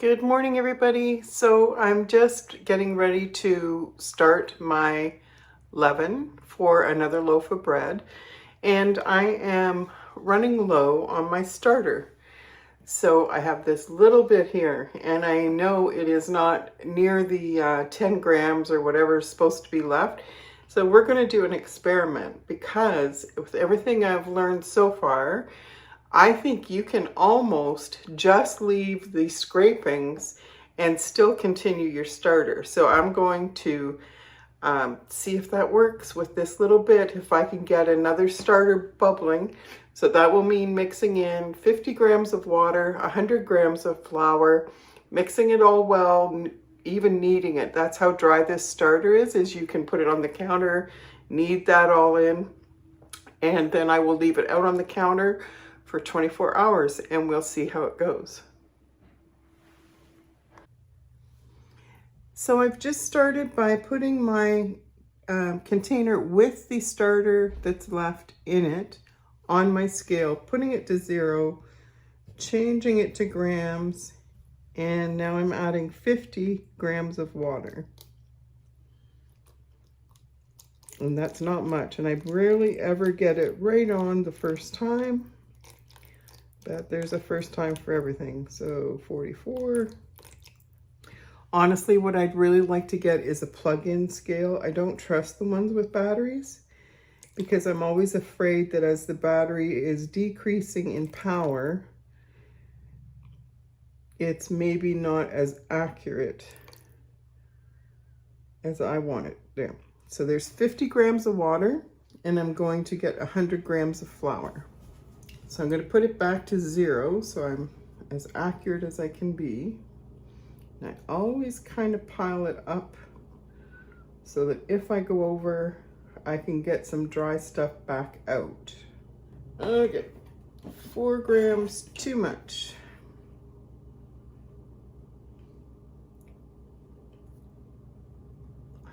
Good morning, everybody. So I'm just getting ready to start my leaven for another loaf of bread, and I am running low on my starter. So I have this little bit here, and I know it is not near the 10 grams or whatever is supposed to be left. So we're going to do an experiment because with everything I've learned so far, I think you can almost just leave the scrapings and still continue your starter. So I'm going to see if that works with this little bit, if I can get another starter bubbling. So that will mean mixing in 50 grams of water, 100 grams of flour, mixing it all well, even kneading it. That's how dry this starter is you can put it on the counter, knead that all in, and then I will leave it out on the counter for 24 hours and we'll see how it goes. So I've just started by putting my container with the starter that's left in it on my scale, putting it to 0, changing it to grams, and now I'm adding 50 grams of water. And that's not much, and I rarely ever get it right on the first time. But there's a first time for everything. So 44. Honestly, what I'd really like to get is a plug-in scale. I don't trust the ones with batteries because I'm always afraid that as the battery is decreasing in power, it's maybe not as accurate as I want it. There. So there's 50 grams of water, and I'm going to get 100 grams of flour. So I'm going to put it back to 0 so I'm as accurate as I can be. And I always kind of pile it up so that if I go over, I can get some dry stuff back out. Okay, 4 grams too much.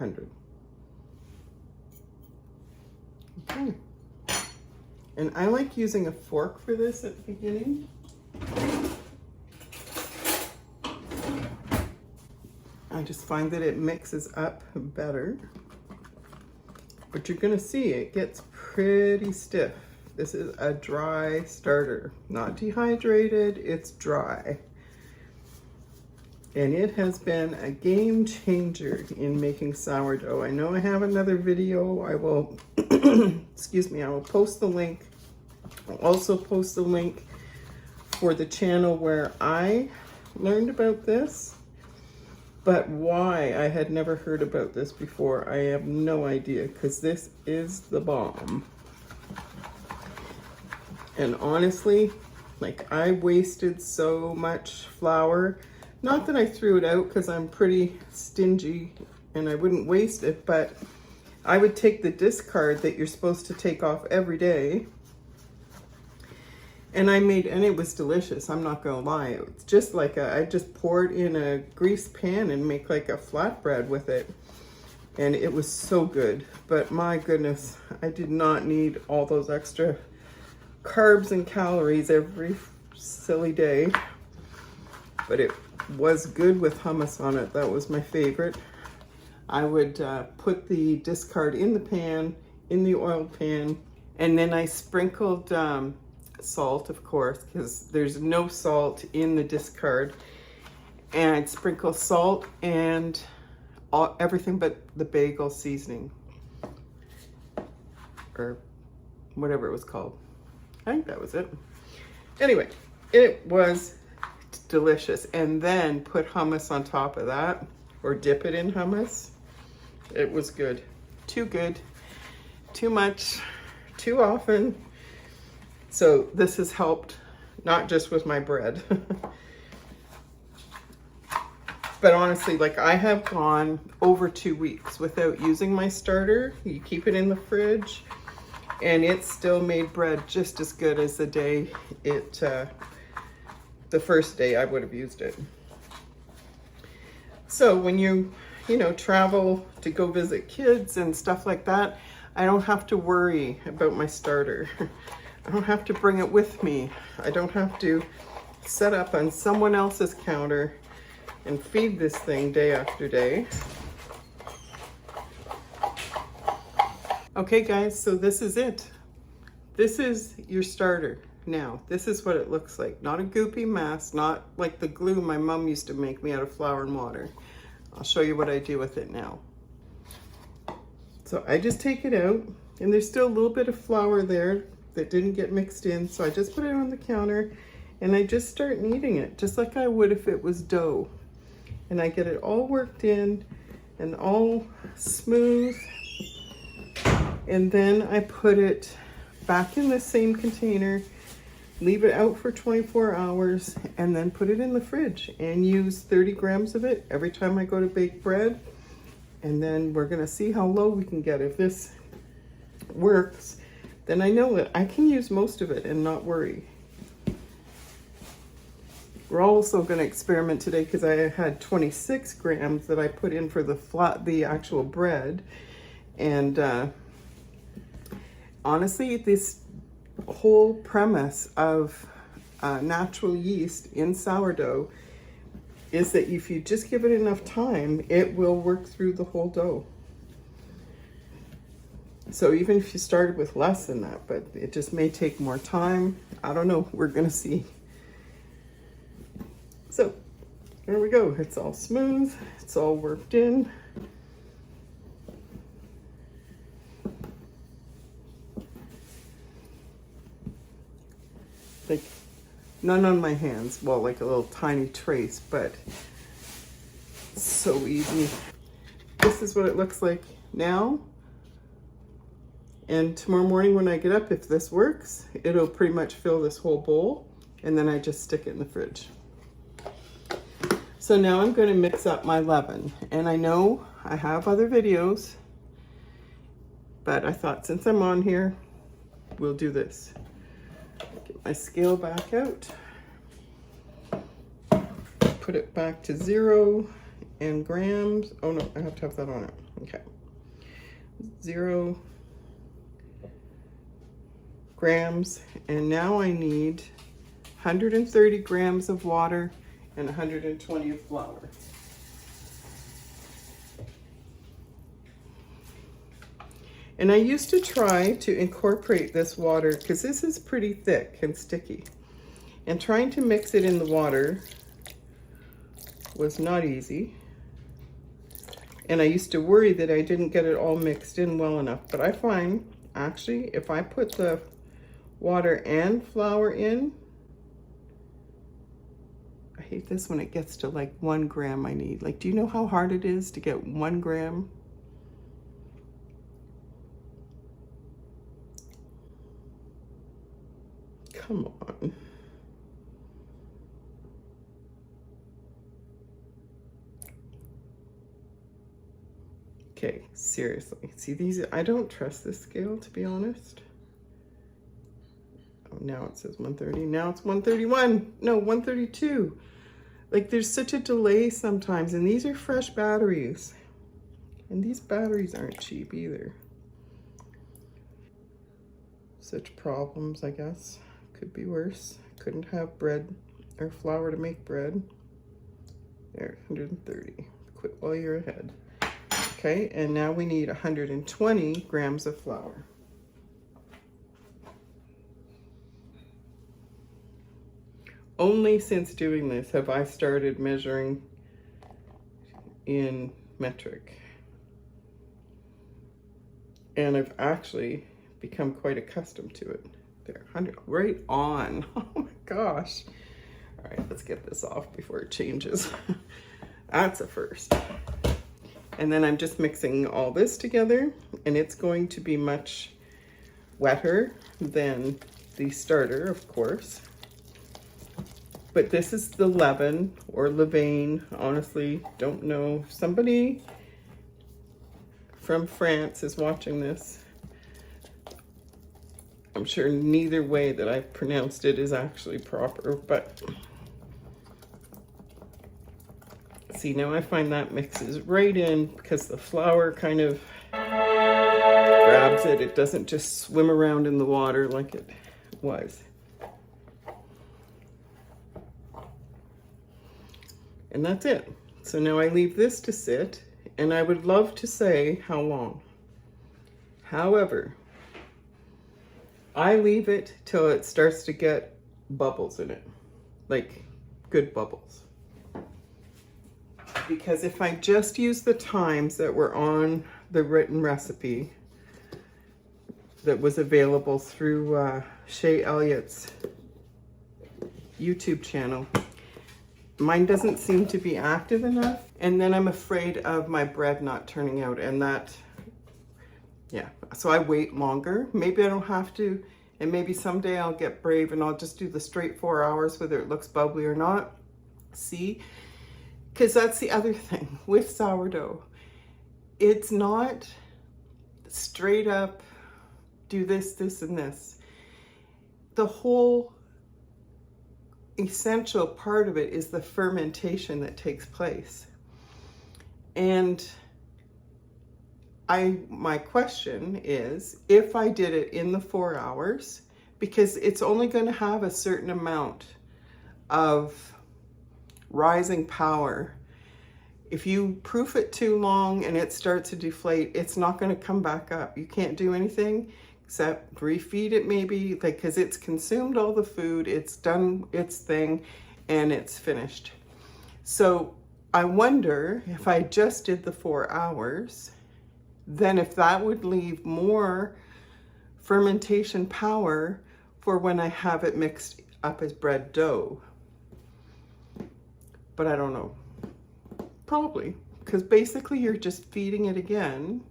$100. Okay. And I like using a fork for this at the beginning. I just find that it mixes up better. But you're gonna see it gets pretty stiff. This is a dry starter, not dehydrated, it's dry. And it has been a game changer in making sourdough. I know I have another video. I will, excuse me, I will post the link. I'll also post the link for the channel where I learned about this. But why I had never heard about this before, I have no idea, because this is the bomb. And honestly, like, I wasted so much flour. Not that I threw it out because I'm pretty stingy and I wouldn't waste it, but I would take the discard that you're supposed to take off every day. And and it was delicious, I'm not gonna lie. It's just like I just pour it in a greased pan and make like a flatbread with it. And it was so good, but my goodness, I did not need all those extra carbs and calories every silly day. But it was good with hummus on it. That was my favorite. I would put the discard in the pan, in the oiled pan, and then I sprinkled salt, of course, because there's no salt in the discard. And I'd sprinkle salt and everything but the bagel seasoning, or whatever it was called. I think that was it. Anyway, it was delicious. And then put hummus on top of that, or dip it in hummus. It was good. Too good, too much, too often. So this has helped, not just with my bread. But honestly, like, I have gone over 2 weeks without using my starter. You keep it in the fridge and it still made bread just as good as the day the first day I would have used it. So when you travel to go visit kids and stuff like that, I don't have to worry about my starter. I don't have to bring it with me. I don't have to set up on someone else's counter and feed this thing day after day. Okay guys, so this is it. This is your starter. Now, this is what it looks like. Not a goopy mess, not like the glue my mom used to make me out of flour and water. I'll show you what I do with it now. So I just take it out, and there's still a little bit of flour there that didn't get mixed in, so I just put it on the counter and I just start kneading it, just like I would if it was dough. And I get it all worked in and all smooth, and then I put it back in the same container, leave it out for 24 hours, and then put it in the fridge and use 30 grams of it every time I go to bake bread. And then we're gonna see how low we can get. If this works, then I know that I can use most of it and not worry. We're also gonna experiment today because I had 26 grams that I put in for the actual bread. And honestly, this whole premise of natural yeast in sourdough is that if you just give it enough time, it will work through the whole dough. So even if you started with less than that, but it just may take more time. I don't know, we're gonna see. So there we go, it's all smooth, it's all worked in. Like, none on my hands, well, like a little tiny trace, but so easy. This is what it looks like now. And tomorrow morning when I get up, if this works, it'll pretty much fill this whole bowl, and then I just stick it in the fridge. So now I'm going to mix up my leaven, and I know I have other videos, but I thought since I'm on here, we'll do this. Get my scale back out, put it back to 0 and grams. Oh no, I have to have that on it. Okay, 0 grams, and now I need 130 grams of water and 120 of flour. And I used to try to incorporate this water because this is pretty thick and sticky, and trying to mix it in the water was not easy. And I used to worry that I didn't get it all mixed in well enough, but I find actually if I put the water and flour in, I hate this when it gets to like 1 gram I need. Like, do you know how hard it is to get 1 gram? Come on. Okay, seriously. See these? I don't trust this scale, to be honest. Oh, now it says 130. Now it's 131. No, 132. Like, there's such a delay sometimes, and these are fresh batteries. And these batteries aren't cheap either. Such problems, I guess. Could be worse. Couldn't have bread or flour to make bread. There, 130. Quit while you're ahead. Okay, and now we need 120 grams of flour. Only since doing this have I started measuring in metric. And I've actually become quite accustomed to it. There, 100, right on. Oh my gosh. All right, let's get this off before it changes. That's a first. And then I'm just mixing all this together, and it's going to be much wetter than the starter, of course. But this is the levain or levain. Honestly, don't know. If somebody from France is watching this, I'm sure neither way that I pronounced it is actually proper, but see, now I find that mixes right in because the flour kind of grabs it. It doesn't just swim around in the water like it was. And that's it. So now I leave this to sit, and I would love to say how long. However, I leave it till it starts to get bubbles in it, like good bubbles. Because if I just use the times that were on the written recipe that was available through Shay Elliott's YouTube channel, mine doesn't seem to be active enough. And then I'm afraid of my bread not turning out, and that, yeah. So I wait longer. Maybe I don't have to, and maybe someday I'll get brave and I'll just do the straight 4 hours, whether it looks bubbly or not. See? Because that's the other thing with sourdough. It's not straight up do this, this, and this. The whole essential part of it is the fermentation that takes place. And my question is, if I did it in the 4 hours, because it's only going to have a certain amount of rising power. If you proof it too long and it starts to deflate, it's not going to come back up. You can't do anything except refeed it maybe, like, because it's consumed all the food, it's done its thing, and it's finished. So I wonder if I just did the 4 hours, then if that would leave more fermentation power for when I have it mixed up as bread dough. But I don't know. Probably, because basically you're just feeding it again.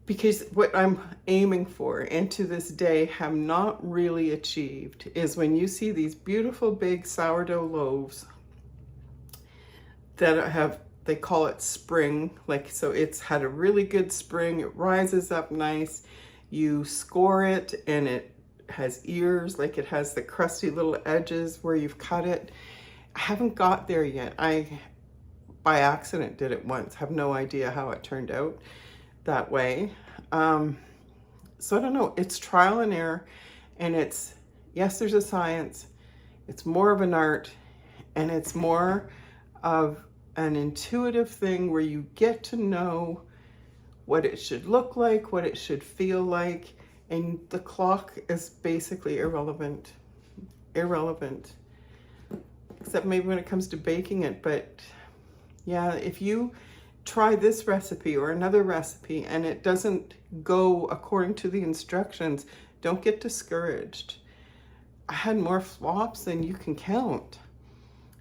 Because what I'm aiming for, and to this day have not really achieved, is when you see these beautiful big sourdough loaves that have, they call it spring, like, so it's had a really good spring, it rises up nice, you score it and it has ears, like it has the crusty little edges where you've cut it. I haven't got there yet. I, by accident, did it once. Have no idea how it turned out that way. So I don't know. It's trial and error, and it's, yes, there's a science. It's more of an art, and it's more of an intuitive thing where you get to know what it should look like, what it should feel like, and the clock is basically irrelevant. Except maybe when it comes to baking it. But yeah, if you try this recipe or another recipe and it doesn't go according to the instructions, don't get discouraged. I had more flops than you can count.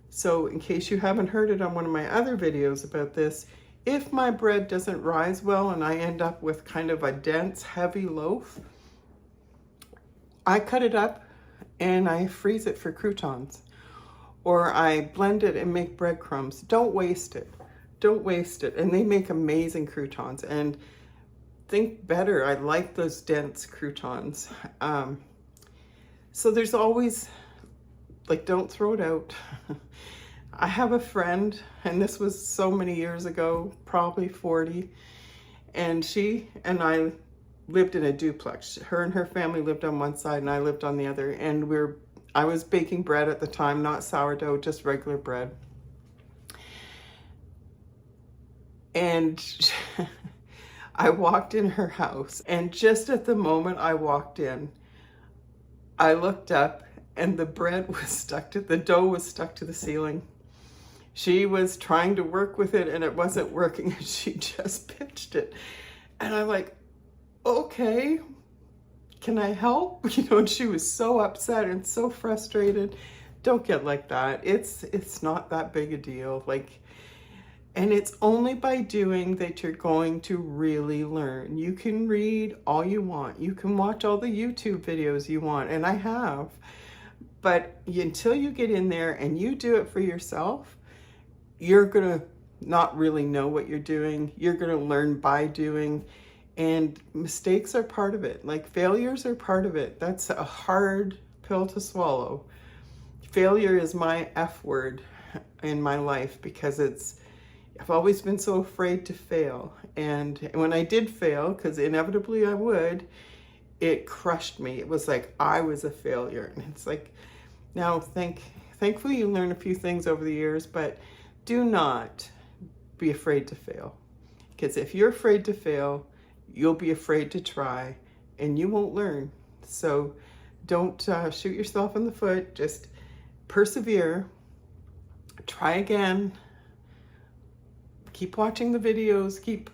So in case you haven't heard it on one of my other videos about this, if my bread doesn't rise well and I end up with kind of a dense, heavy loaf, I cut it up and I freeze it for croutons. Or I blend it and make breadcrumbs. Don't waste it. Don't waste it. And they make amazing croutons. And think better, I like those dense croutons. So there's always, like, don't throw it out. I have a friend, and this was so many years ago, probably 40, and she and I lived in a duplex. Her and her family lived on one side and I lived on the other, and I was baking bread at the time, not sourdough, just regular bread. And I walked in her house, and just at the moment I walked in, I looked up and the bread was stuck to, the dough was stuck to the ceiling. She was trying to work with it and it wasn't working, and she just pitched it. And I'm like, okay, can I help? You know, and she was so upset and so frustrated. Don't get like that. It's not that big a deal. Like, and it's only by doing that you're going to really learn. You can read all you want. You can watch all the YouTube videos you want, and I have. But until you get in there and you do it for yourself, you're gonna not really know what you're doing. You're gonna learn by doing. And mistakes are part of it. Like, failures are part of it. That's a hard pill to swallow. Failure is my F word in my life, because I've always been so afraid to fail. And when I did fail, because inevitably I would, it crushed me. It was like I was a failure. And it's like, now thank Thankfully, you learn a few things over the years, but do not be afraid to fail. Because if you're afraid to fail, you'll be afraid to try and you won't learn. So don't shoot yourself in the foot. Just persevere, try again, keep watching the videos, keep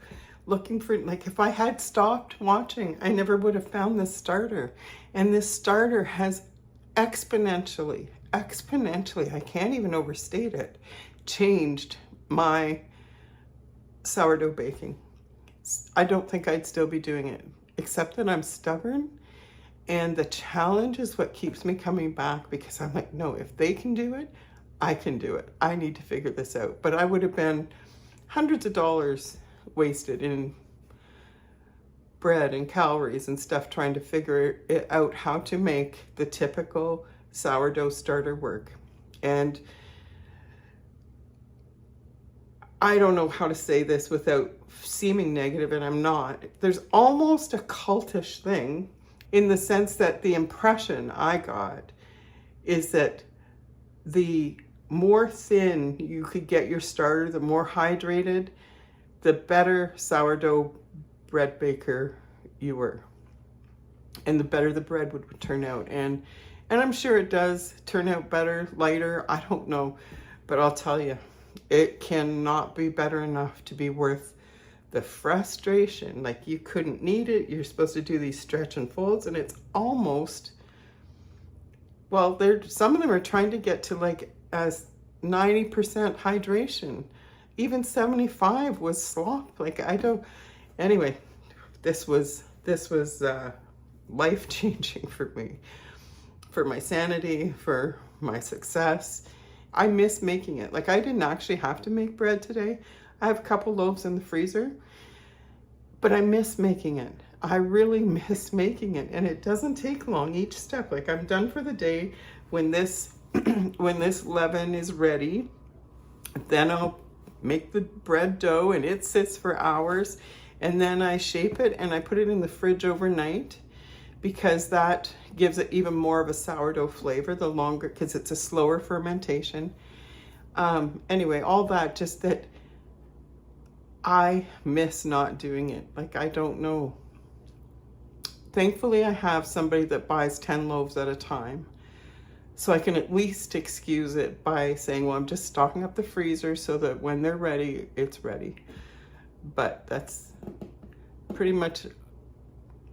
looking for, like if I had stopped watching, I never would have found this starter. And this starter has exponentially, I can't even overstate it, changed my sourdough baking. I don't think I'd still be doing it, except that I'm stubborn. And the challenge is what keeps me coming back, because I'm like, no, if they can do it, I can do it. I need to figure this out. But I would have been hundreds of dollars wasted in bread and calories and stuff trying to figure it out how to make the typical sourdough starter work. And I don't know how to say this without seeming negative, and I'm not. There's almost a cultish thing in the sense that the impression I got is that the more thin you could get your starter, the more hydrated, the better sourdough bread baker you were, and the better the bread would turn out. And I'm sure it does turn out better, lighter, I don't know, but I'll tell you, it cannot be better enough to be worth the frustration. Like, you couldn't knead it, you're supposed to do these stretch and folds, and it's almost, well, some of them are trying to get to like as 90% hydration. Even 75 was slop. Like, I don't, anyway, this was life-changing for me, for my sanity, for my success. I miss making it. Like, I didn't actually have to make bread today. I have a couple loaves in the freezer, but I miss making it. I really miss making it, and it doesn't take long each step. Like, I'm done for the day when this when this leaven is ready. Then I'll make the bread dough, and it sits for hours, and then I shape it and I put it in the fridge overnight, because that gives it even more of a sourdough flavor the longer, because it's a slower fermentation. Anyway, all that, just that I miss not doing it. Like, I don't know. Thankfully, I have somebody that buys 10 loaves at a time, so I can at least excuse it by saying, well, I'm just stocking up the freezer so that when they're ready, it's ready. But that's pretty much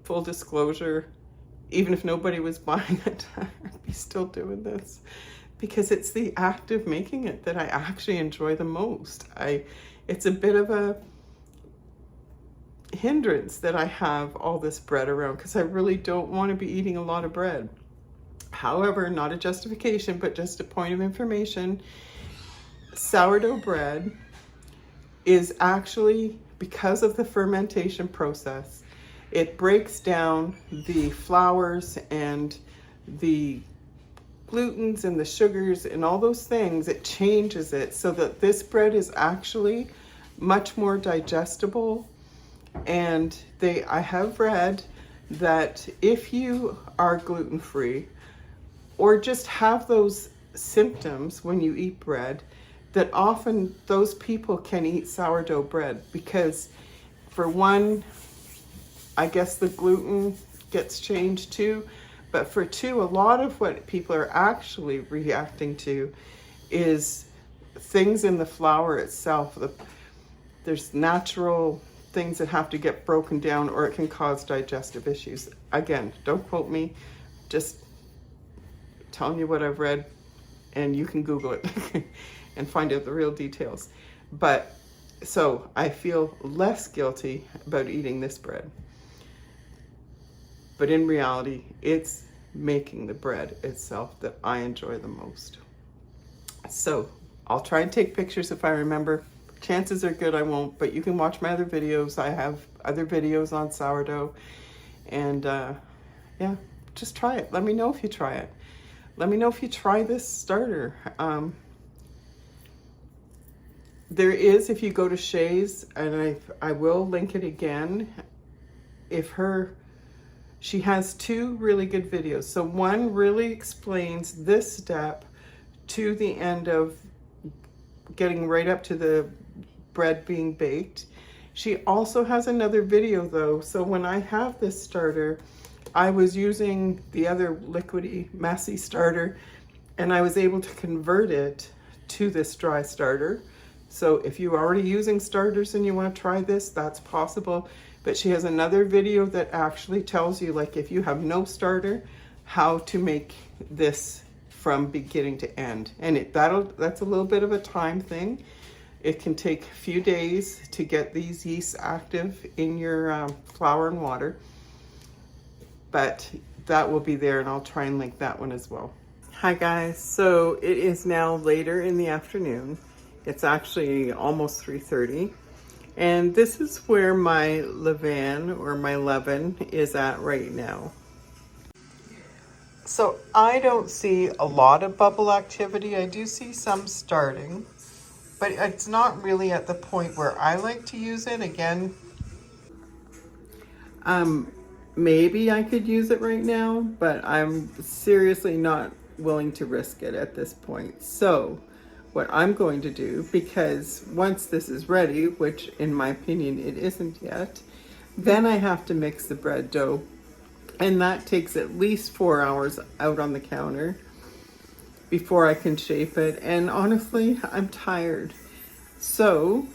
full disclosure. Even if nobody was buying it, I'd be still doing this, because it's the act of making it that I actually enjoy the most. It's a bit of a hindrance that I have all this bread around, because I really don't want to be eating a lot of bread. However, not a justification, but just a point of information. Sourdough bread is actually, because of the fermentation process, it breaks down the flours and the glutens and the sugars and all those things. It changes it so that this bread is actually much more digestible. And I have read that if you are gluten-free, or just have those symptoms when you eat bread, that often those people can eat sourdough bread, because for one, I guess the gluten gets changed too, but for two, a lot of what people are actually reacting to is things in the flour itself. There's natural things that have to get broken down, or it can cause digestive issues. Again, don't quote me, just telling you what I've read, and you can Google it and find out the real details. But so I feel less guilty about eating this bread. But in reality, it's making the bread itself that I enjoy the most. So I'll try and take pictures if I remember. Chances are good I won't, but you can watch my other videos. I have other videos on sourdough. And yeah, just try it. Let me know if you try it. Let me know if you try this starter. There is, if you go to Shay's, and I will link it again, she has two really good videos. So one really explains this step to the end of getting right up to the bread being baked. She also has another video though, so when I have this starter, I was using the other liquidy, messy starter, and I was able to convert it to this dry starter. So if you're already using starters and you want to try this, that's possible. But she has another video that actually tells you, like, if you have no starter, how to make this from beginning to end. And that's a little bit of a time thing. It can take a few days to get these yeasts active in your flour and water. But that will be there, and I'll try and link that one as well. Hi guys, so it is now later in the afternoon. It's actually almost 3:30. And this is where my levain or my leaven is at right now. So I don't see a lot of bubble activity. I do see some starting, but it's not really at the point where I like to use it. Again, maybe I could use it right now, but I'm seriously not willing to risk it at this point. So what I'm going to do, because once this is ready, which in my opinion it isn't yet, then I have to mix the bread dough. And that takes at least 4 hours out on the counter before I can shape it. And honestly, I'm tired. So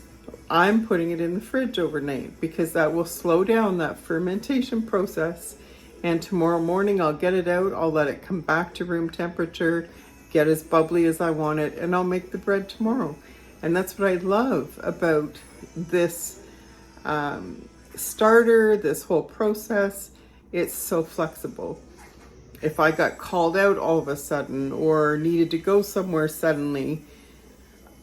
I'm putting it in the fridge overnight because that will slow down that fermentation process. And tomorrow morning I'll get it out, I'll let it come back to room temperature, get as bubbly as I want it, and I'll make the bread tomorrow. And that's what I love about this starter, this whole process. It's so flexible. If I got called out all of a sudden or needed to go somewhere suddenly,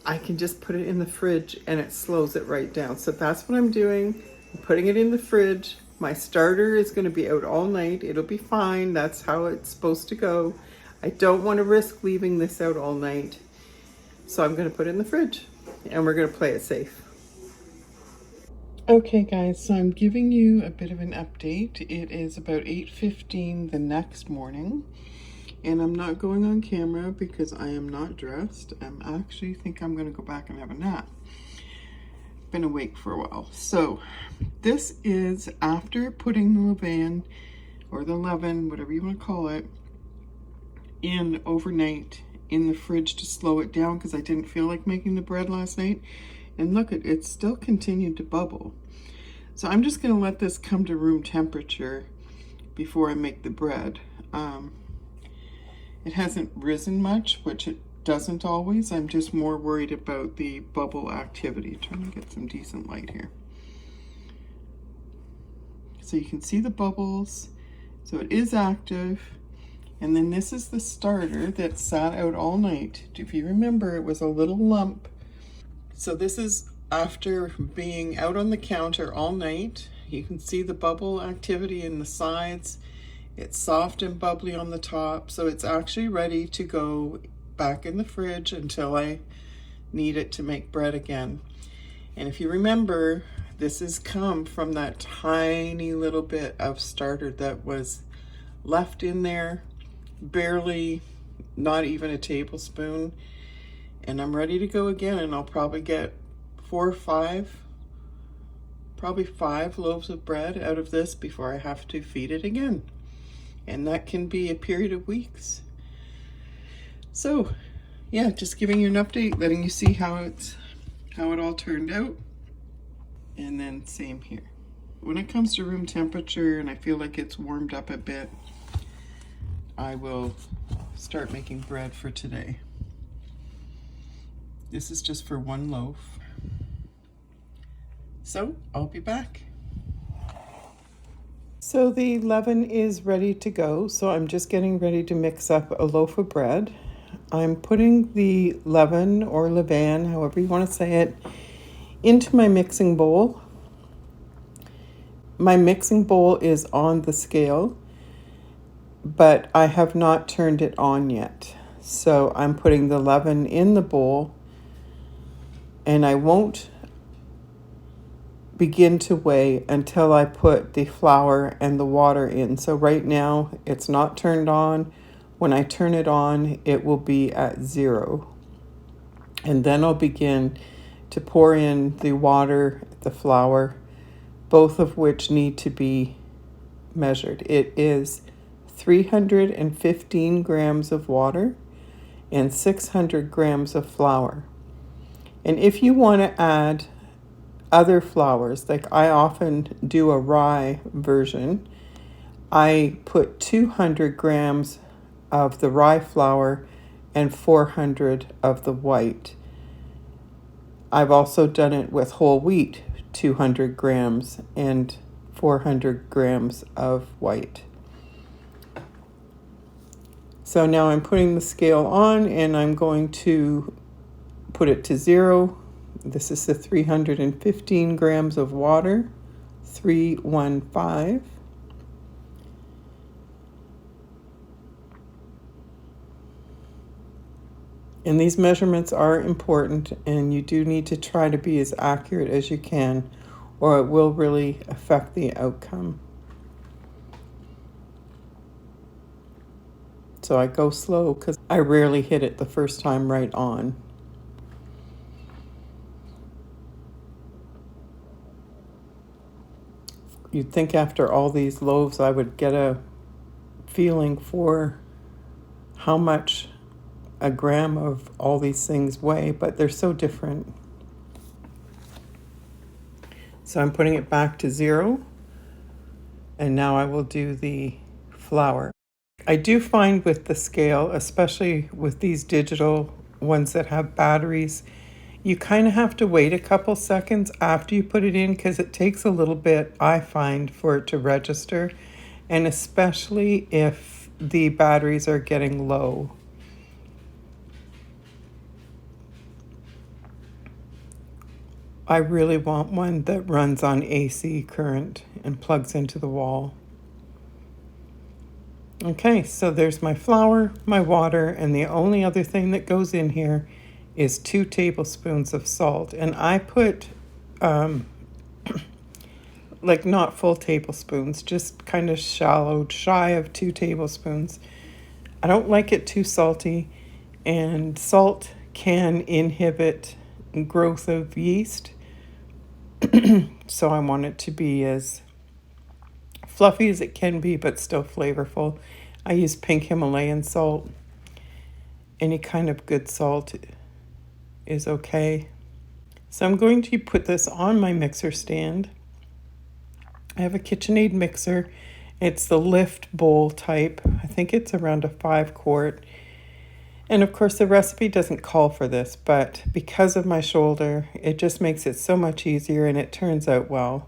I can just put it in the fridge and it slows it right down. So that's what I'm doing. I'm putting it in the fridge. My starter is going to be out all night. It'll be fine. That's how it's supposed to go. I don't want to risk leaving this out all night. So I'm going to put it in the fridge and we're going to play it safe. Okay guys, so I'm giving you a bit of an update. It is about 8:15 the next morning, and I'm not going on camera because I am not dressed. I'm actually think I'm gonna go back and have a nap. Been awake for a while. So this is after putting the levain or the leaven, whatever you want to call it, in overnight in the fridge to slow it down because I didn't feel like making the bread last night. And look, it still continued to bubble. So I'm just going to let this come to room temperature before I make the bread. It hasn't risen much, which it doesn't always. I'm just more worried about the bubble activity. Trying to get some decent light here. So you can see the bubbles. So it is active. And then this is the starter that sat out all night. If you remember, it was a little lump. So this is after being out on the counter all night. You can see the bubble activity in the sides. It's soft and bubbly on the top. So it's actually ready to go back in the fridge until I need it to make bread again. And if you remember, this has come from that tiny little bit of starter that was left in there, barely, not even a tablespoon. And I'm ready to go again, and I'll probably get 4 or 5, probably 5 loaves of bread out of this before I have to feed it again. And that can be a period of weeks. So yeah, just giving you an update, letting you see how it all turned out. And then same here. When it comes to room temperature and I feel like it's warmed up a bit, I will start making bread for today. This is just for 1 loaf. So I'll be back. So the leaven is ready to go. So I'm just getting ready to mix up a loaf of bread. I'm putting the leaven or levain, however you want to say it, into my mixing bowl. My mixing bowl is on the scale, but I have not turned it on yet. So I'm putting the leaven in the bowl, and I won't begin to weigh until I put the flour and the water in. So right now it's not turned on. When I turn it on, it will be at 0. And then I'll begin to pour in the water, the flour, both of which need to be measured. It is 315 grams of water and 600 grams of flour. And if you want to add other flours, like I often do a rye version, I put 200 grams of the rye flour and 400 of the white. I've also done it with whole wheat, 200 grams and 400 grams of white. So now I'm putting the scale on and I'm going to put it to 0. This is the 315 grams of water, 315. And these measurements are important, and you do need to try to be as accurate as you can, or it will really affect the outcome. So I go slow because I rarely hit it the first time right on. You'd think after all these loaves I would get a feeling for how much a gram of all these things weigh, but they're so different. So I'm putting it back to 0, and now I will do the flour. I do find with the scale, especially with these digital ones that have batteries, you kind of have to wait a couple seconds after you put it in because it takes a little bit, I find, for it to register, and especially if the batteries are getting low. I really want one that runs on AC current and plugs into the wall. Okay, so there's my flour, my water, and the only other thing that goes in here is 2 tablespoons of salt. And I put, like not full tablespoons, just kind of shallow, shy of 2 tablespoons. I don't like it too salty, and salt can inhibit growth of yeast. So I want it to be as fluffy as it can be, but still flavorful. I use pink Himalayan salt. Any kind of good salt is okay. So I'm going to put this on my mixer stand. I have a KitchenAid mixer. It's the lift bowl type. I think it's around a 5 quart. And of course the recipe doesn't call for this, but because of my shoulder, it just makes it so much easier and it turns out well.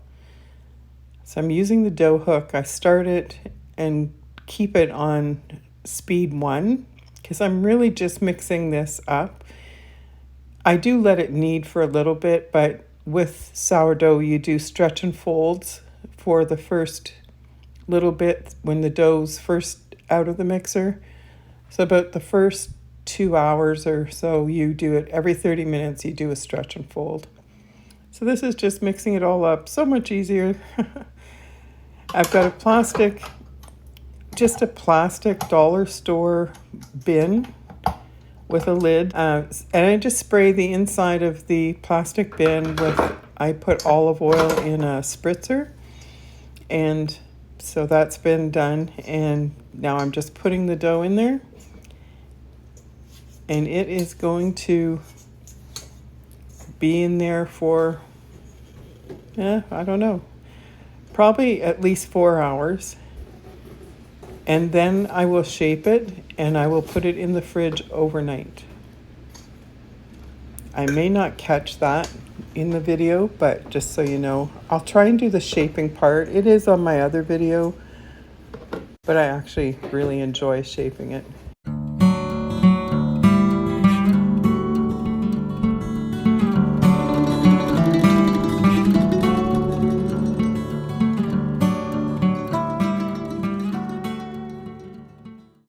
So I'm using the dough hook. I start it and keep it on speed 1 because I'm really just mixing this up. I do let it knead for a little bit, but with sourdough you do stretch and folds for the first little bit when the dough's first out of the mixer. So about the first 2 hours or so, you do it every 30 minutes, you do a stretch and fold. So this is just mixing it all up, so much easier. I've got just a plastic dollar store bin with a lid. And I just spray the inside of the plastic bin I put olive oil in a spritzer. And so that's been done. And now I'm just putting the dough in there. And it is going to be in there for, I don't know, probably at least 4 hours. And then I will shape it and I will put it in the fridge overnight. I may not catch that in the video, but just so you know, I'll try and do the shaping part. It is on my other video, but I actually really enjoy shaping it.